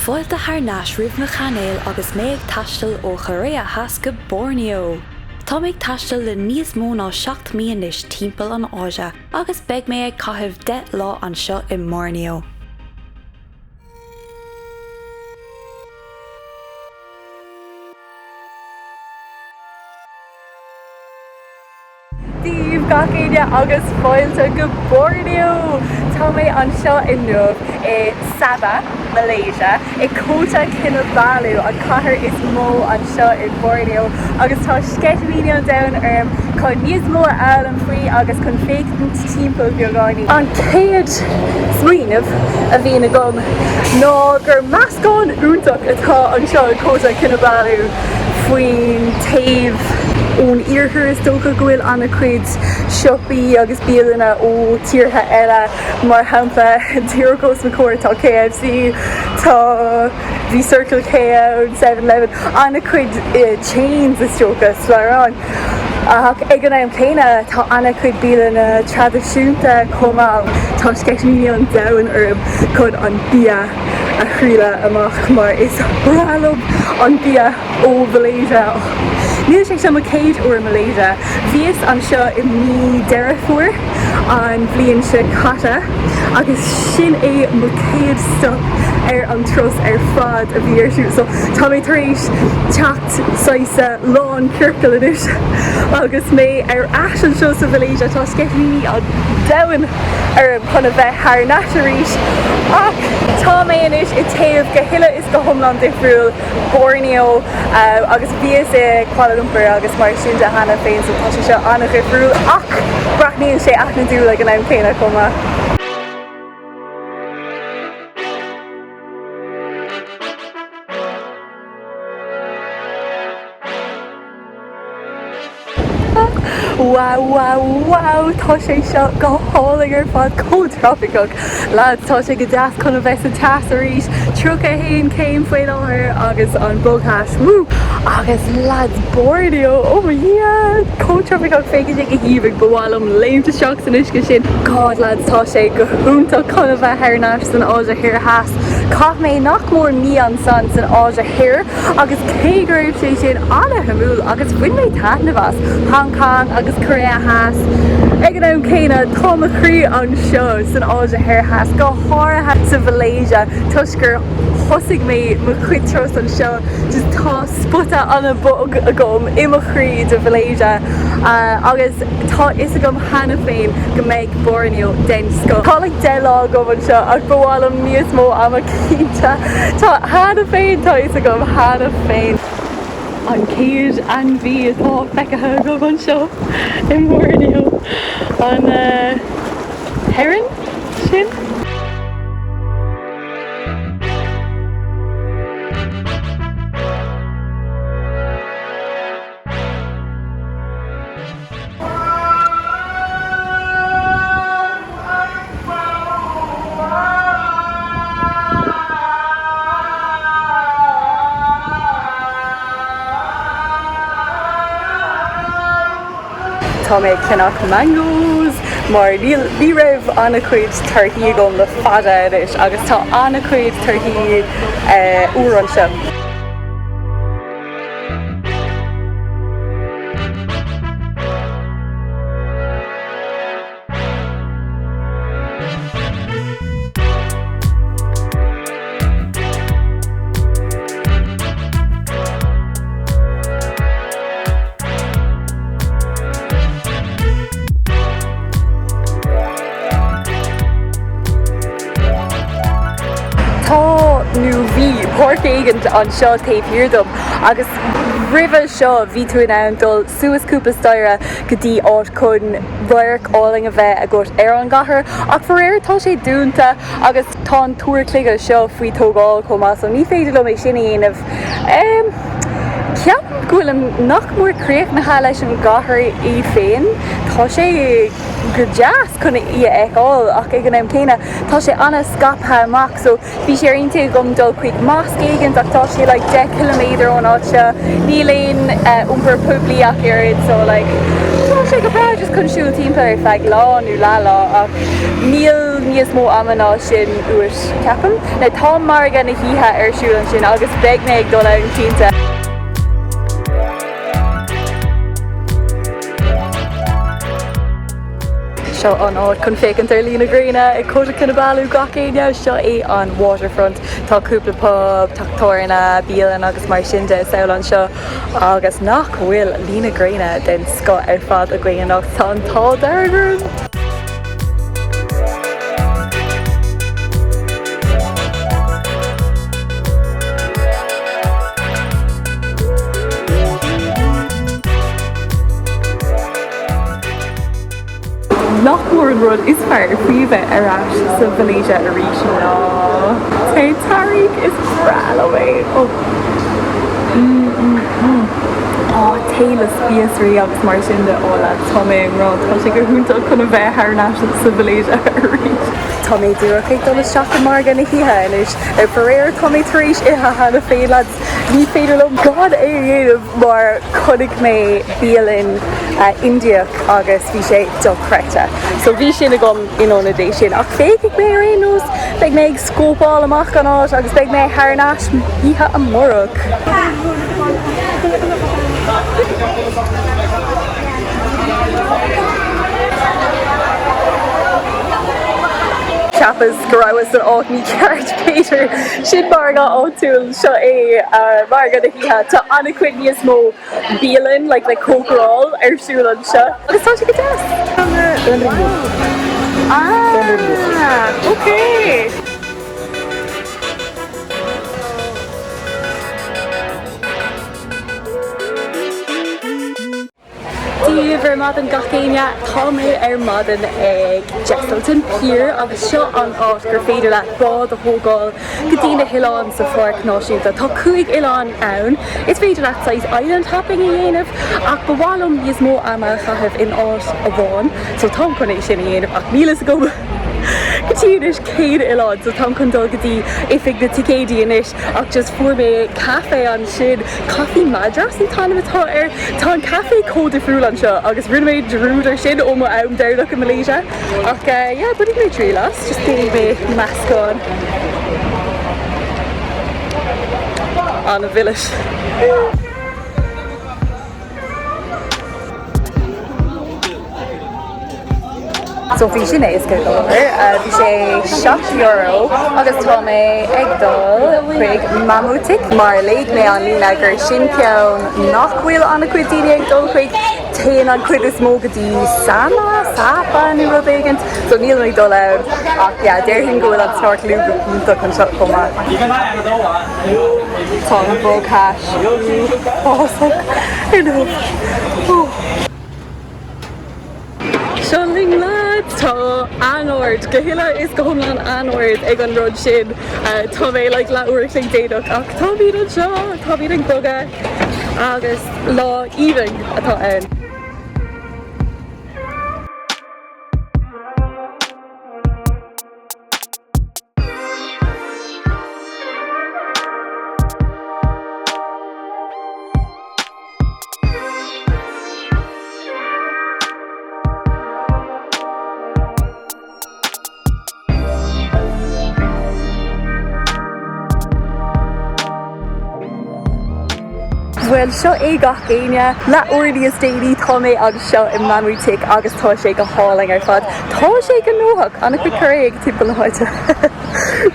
Fáilte thar rúh na chanéil agus méid taistil ó choréa has go Borneo. Tá méid taistil le níos mó ná 7 mhíonis timpeall an áise agus beidh mé ag caitheamh 10 lá anseo i mBorneo. Díomh gacéide agus fáilte go Borneo. Tá mé anseo in nuamh i Sabah, Malaysia, i Kota Kinabalu, an chathair is mó anseo in Borneo, agus tá sceitimíní an domhain chun níos mó an faoi agus chun féachtant timpeall beagáiní. An céad smaoinemh a bhí na gom ná gur meascán úntaach atá anseo in Kota Kinabalu faoin taobh ón iarthar is dócha go bhfuil anna chuid siopaí agus bialanna ó tíortha eile mar hampla tíorcós na cuair tá KFC, tá bhí Circle K ann 7-Eleven, anna chuid chains is dócha slárán. Ach ag an am céine tá anna chuid bialanna tradiisiúnta comáil, tá sceitimíní an domhain chun an bia a chríola amach mar is bralum an bia ó Mhalaeisia. Níl sé sem céad ó Malaysia. Bhíos anseo i mí deire fuair an bblion se chatta agus sin é mo céad stop an tros fad a bhí arsú. So tá mé tar éis teacht saosa lán circle inis agus mé as an seo sa Malaysia tá sceitimíní an domhain chun a bheith thar arís. Ach tá mé inis I taobh go huile is go hiomlán difriúil Borneo agus bhíos Kuala Lumpur agus mar siúnta hana féin so tá sé seo anna difriúil ach braithníonn sé aithne dú le an am céine comma. Wow, tá sé seo go hálaigh ar fad cótraficach. Lads, tá sé go deas chun a bheith sa teas arís, trucha haon céim faoin áthir agus an bogthas. Agus lads, Borneo, oh yeah, cótraficach féice sé go híomh bhhálam léimte seach san isce sin. God lads, tá sé go húnta chun a bheith thar san áide thir has. Cá mé nach mór mí an san áide thir agus cé gréibh sé sin anna hamúil agus bhuiin mé taithne bhas Hong Kong agus Korea has. Ag an am céine tá a chrí an seo san áide thir has go háirithe sa Malaysia. Tuis gur thosaigh mé mo chuid tros an seo just tá sputa anna bog a gom I mo chrí de Malaysia agus tá is a gom hana féin go méid Borneo den sco. Tá like 10 lá gom an seo ag bhhálam níos mó am a cínta. Tá hana féin tá is a gom hana féin. An céad an bhí atá feicethe go an seo I mBorneo an heron sin. Tá mé cinach mangoes mar bhí raibh anna chuid tarthaí gom le fada iris agus tá anna chuid tarthaí uair an seo. Nu bhí páirt éigent an seo taobh agus ribh seo bhí tú in dul suas cúpa staire go dtí áit chun bhairc áling a bheith a gcuid ar an gcathair ach for réir tá sé dúnta agus tá an túir clige seo faoi tógáil comá so ní féidir le mé sin dhéanamh ceap gohfuil nach mór críoch na leis an gcathair I féin tá sé gur deas chuna í eáil ach ag an am céine tá sé anna scaptha amach so bhí sé aontaí gom dul chuig más éigent ach tá sé like 10 km ón áit seo ní léon umpar poblí ach irid so like tá sé go bra just chun siúil timpeir feag lá nó lá ach níl níos mó amana sin uais ceapam. Na tá mar gan na híthe ar siúil sin agus beag mé ag dul an tínta. Seo an áid chun fécinn ar lína gréine ag Kota Kinabalu gacéine seo é an waterfront tá cúpla pub, tachtóirna, bíalan agus mar sin de saoil seo agus nach bhfuil lína gréine den sco ar fad a gcuigeanach tá an tá dearún. Nach mór an rud is fear príomh arás sa Mhalaeisia arís ná. Tá tairg is bralaway. Télas bíasrí agus mar sin de óla tá mé an rá tá sé gur húnta chun bheith thar sa Mhalaeisia arís. Tá mé dúach ag dul seach mar gan na híthe inis ar foréir tá mé taréis ithe hena féad lads ní féidir lom gad é dhéanamh mar chunig mé bíalinn Indiach agus bhí sé do creite. So bhí sin a gom inónadééis sin ach féic mé réús beag mé ag scópáil amach an áit agus beag mé thnáis híthe an mórach. Chapas goráwas an áit ní ceart Peter sin mar ga áúil seo é mar gan na híthe tá anna cuid níos mó bíalann le cócráil ar siúil an seo. Agus tá si go test? Okay. Díomhar madan gacéine tá mé ar madan ag Jesselton Pier agus seo an áit gur féidir le bád a thógáil go dtí na Hileán sa Pháirc Náisiúnta. Tá 5 Hileán ann. Is féidir le 6 island hopping a dhéanamh ach bhálum níos mó ama chaithh in áit a bháin, so tá chunéis sin a dhéanamh ach mílas go. Gotíis céad Hileán, so tá chun dul gotí ifig na ticéidí inis ach just fuair mé cafe an sin Coffee Madras an tánamatá ar tá an cafe Códa Fúil seo agus rinne méid drúdar sin ó mo am deirlach in Malaysia ach budig mé trí las just dé mé meascán an a village. So bhí sin ééis go dóir, bhí sé €7 agus tá mé ag dul chuig mamútic mar léig mé an lína gur sin ceann nach bhfuil anna chuid daine ag dul chuig téan an chuid is mó gotí sapa nu rud éigent, so níl mé dul ann ach déir hin gohfuil an start lú go punta chun seo comá. Tá an brócáis Sealing lads, tá anord, go hiile is go thomlan anord ag an rud sin tá mé le leabhar ling déadach ach tá bhíad an seo, tá bhíad an boga agus lá even atá ann. Well, seo é gacéine le uirdaí is déadaí tá mé agus seo i manútic agus tá sé go háling ar fad. Tá sé go nóthach anna chu chuig timp na háite.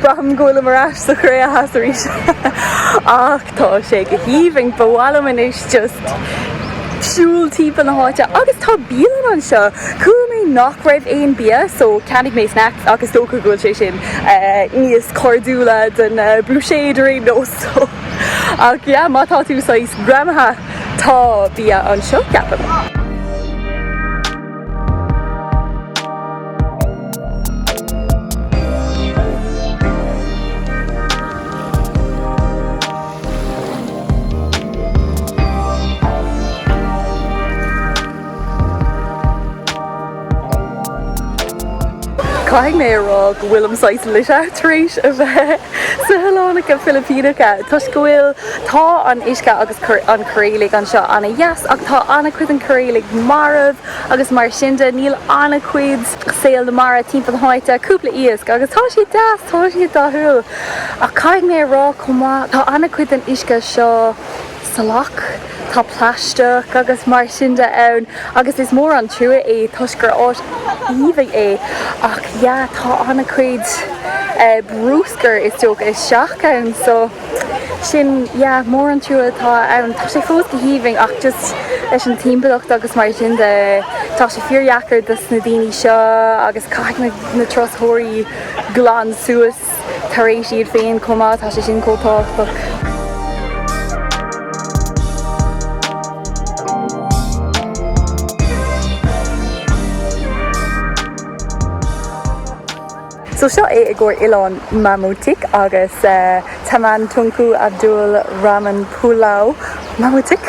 Braham ggóla marráis sa churé a hasaríis. Ach tá sé go híomhing bhhalam inis just siúil timp na háite agus tá bíalan an seo. Cúil mé nach raibh éon bia, so ceannig mé snacks agus dócha gúil sé sin níos cordúla den blúséidirí nó so. Ach mátá tú sais gramatha tá bia an seo ceapam. caiig mé rá go bhfuil amáis leis taréis a bheith sa Thlánacha Filipínacha. Tuis go bhfuil tá an isce agus an choréalaigh anseo anna dheas ach tá anna cuid an choréalaigh marmh agus mar sinnde níl anna cuid saoil na mara timpeall Fáilte cúpla iasc agus tá siad deas tá siad dathúil ach caiig mé rá comá tá anna cuid an isce seo salach tá pleisteach agus mar sinnde ann agus is mór an trua é tuisgur áit íomh é ach ja tá anna cuid brúscar is tóg is seach ann so sin ja mór an trua tá ann tá sé fós go híomh ach just leis an timpachcht agus mar sinnde tá sé fíorheachar dus na daoine seo agus caiig na trosthóirí glán suas tar éis siad féin comá tá sé sin cótáach. So seo é ggur Ilan Mamutik agus Taman Tunku Abdul Rahman Pulau Mamutik.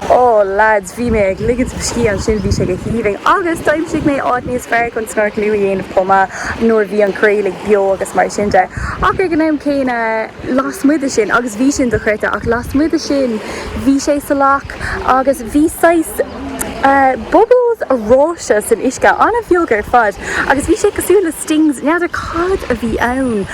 Oh lads, bhí mé ag ligad cí an sin bhí sé go híomh agus táim si mé áit níos fearr chun snáir luú dhéanamh comma nuair bhí an chréalaigh bio agus mar sinnte. Ach ag an éim céine las muide sin agus bhí sin do chuirte ach las muide sin bhí sé salach agus bhí sais bubbles a róise san isce anna bheogar fad agus bhí sé cosúla stings neadidir cad a bhí ann.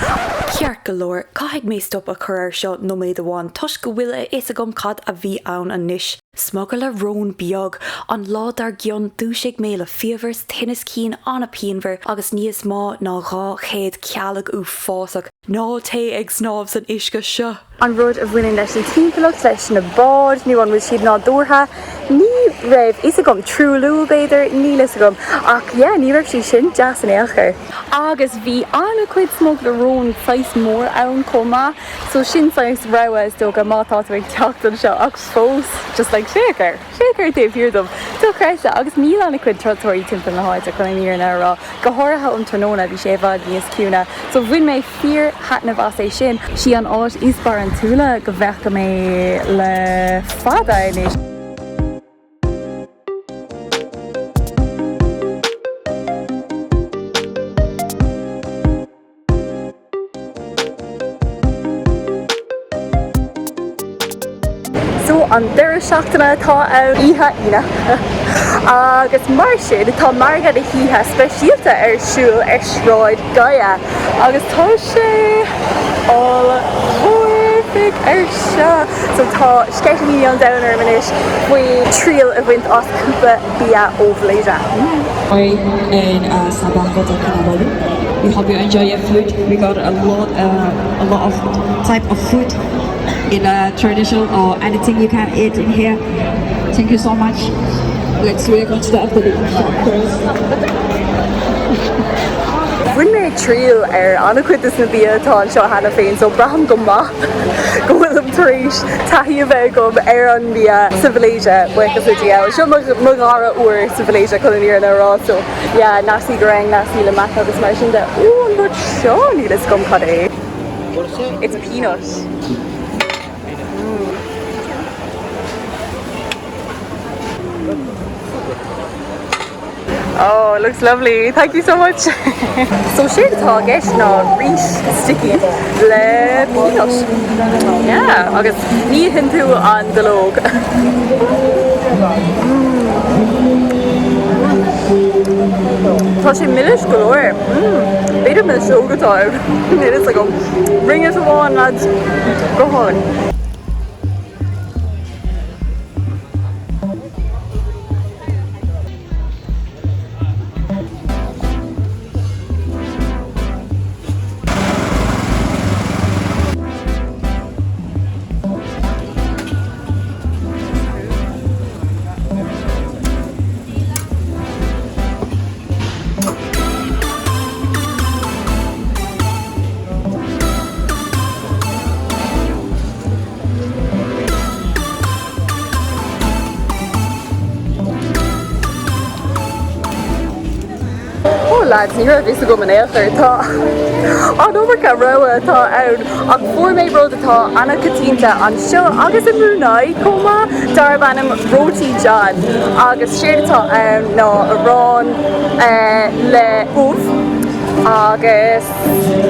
Ceart go leor, caiig mé stop a chur seo nó méad amháin tuis go bhfuil is a gom cad a bhí ann an níis. Smuggle le rón beag an ládar gion dúsigh mé le fiomhars tinnis cín anna pionver agus níos má ná rá chéad cealag ú fásach ná té ag snáb san isce seo. An rud a bhfuin leis an timpeach leis na bád nu an bhfuil siad ná dúrtha ní raibh is a gom trúlú béidir ní leis a gom ach ní raibh sí sin deas an éalchar. Agus bhí anna cuid smog le rón sais mór ann comma so sin sais rah is do go mátá ag teachtan seo ach fós just like shaker taobh hiúdom. Tá creise agus níl anna cuid trotóirí timpeall na Fáilte chun íar na rá go háirithe an tróna bhí sé bhd níos ciúna so bhfuin mé fíor hatna bhas é sin si an áit íosbar an túla go bhecha mé le fada inis. So an deire seachtainna tá ann ihe ine agus mar sin tá margad a híthe speisialta ar siúil ar shráid gaia agus tá sé ar seo so tá sceitimíní an downar manis faoi tríal a bhaint as cúpla bia ó Mhalaeisia. Hi in Sabah, Kota Kinabalu. We hope you enjoy your food. We got a lot of type of food in traditional or anything you can eat in here. Thank you so much. Let's welcome to the afternoon. Bhuiin mé tríal ar anna cuid is na bia tá an seo hena féin so braham go maith go bhfuil am tar éis taithí a bheith gom ar an bia sa Mhalaeisia buchas a DL. Seo mo gára uair sa Mhalaeisia chun íar na rá so nasí go raibh nasí le maith agus mar sin de an bud seo ní is gom cad é. It's peanut. Oh, it looks lovely. Thank you so much. So siad atá gceist ná rís sticky le peanut. Yeah, agus ní hin tú an dológ. Tá sé millish go leor. Beidir me seogatáibh. It is like bring it on lads. Go on. Lads, ní raibh is go an éaltar tá an ómarcha roa tá ann ach fuair mé rud atá anna catínta an seo agus an Brunei comma dar bannam roti John agus siad atá ann ná a rán le uth agus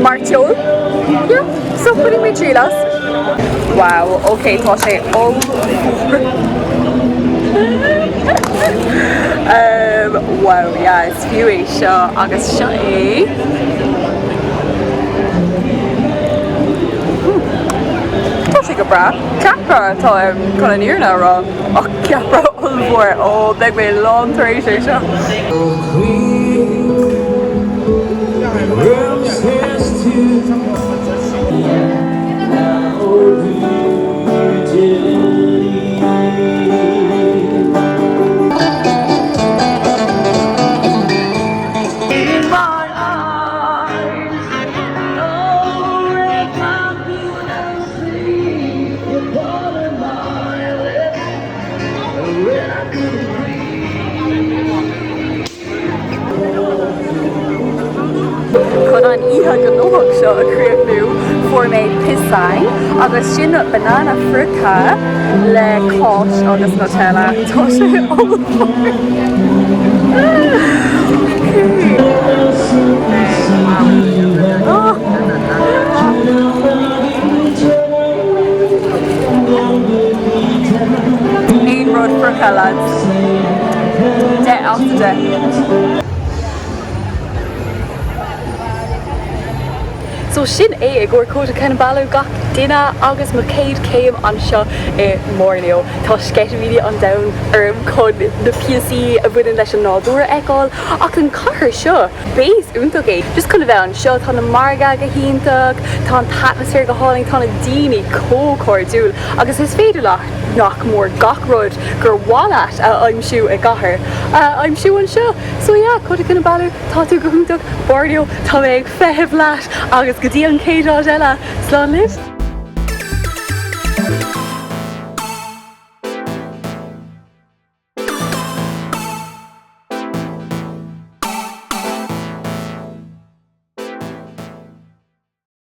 martiol. Yeah, so putting me chilas. Wow, okay, tá sé wow, yeah, it's fiú é seo agus seo é. Tá sé go bra. Capra tá chun an íorna rá. Ach, capra olmhór. Ó, beag mé lán tar éis é seo. An ihe go nóach seo a cruúhnú for méid pisáin agus sin banana fruta le cáis agus Nutella. Tá sé Aon rud fruta lads. De after de. So sin é ag ggur Kota Kinabalu gach duine agus má céad céim anseo I mBorneo. Tá sceitimíní an domhain chun na PSC a bhuiin leis an nádúra eáil ach an chathair seo béis úntaach é. Just chun bheith an seo tá na marga go hiantach, tá an atmosfér go háling, tá na daoine cócordúil agus is féidir nach mór gachród gur bháileat a aimsiú ag chathair. Aimsiú an seo. So yeah, Kota Kinabalu, tá tú go hiantach, mBorneo, tá ag feitheamh leat agus go dtí an céad eile slán liv.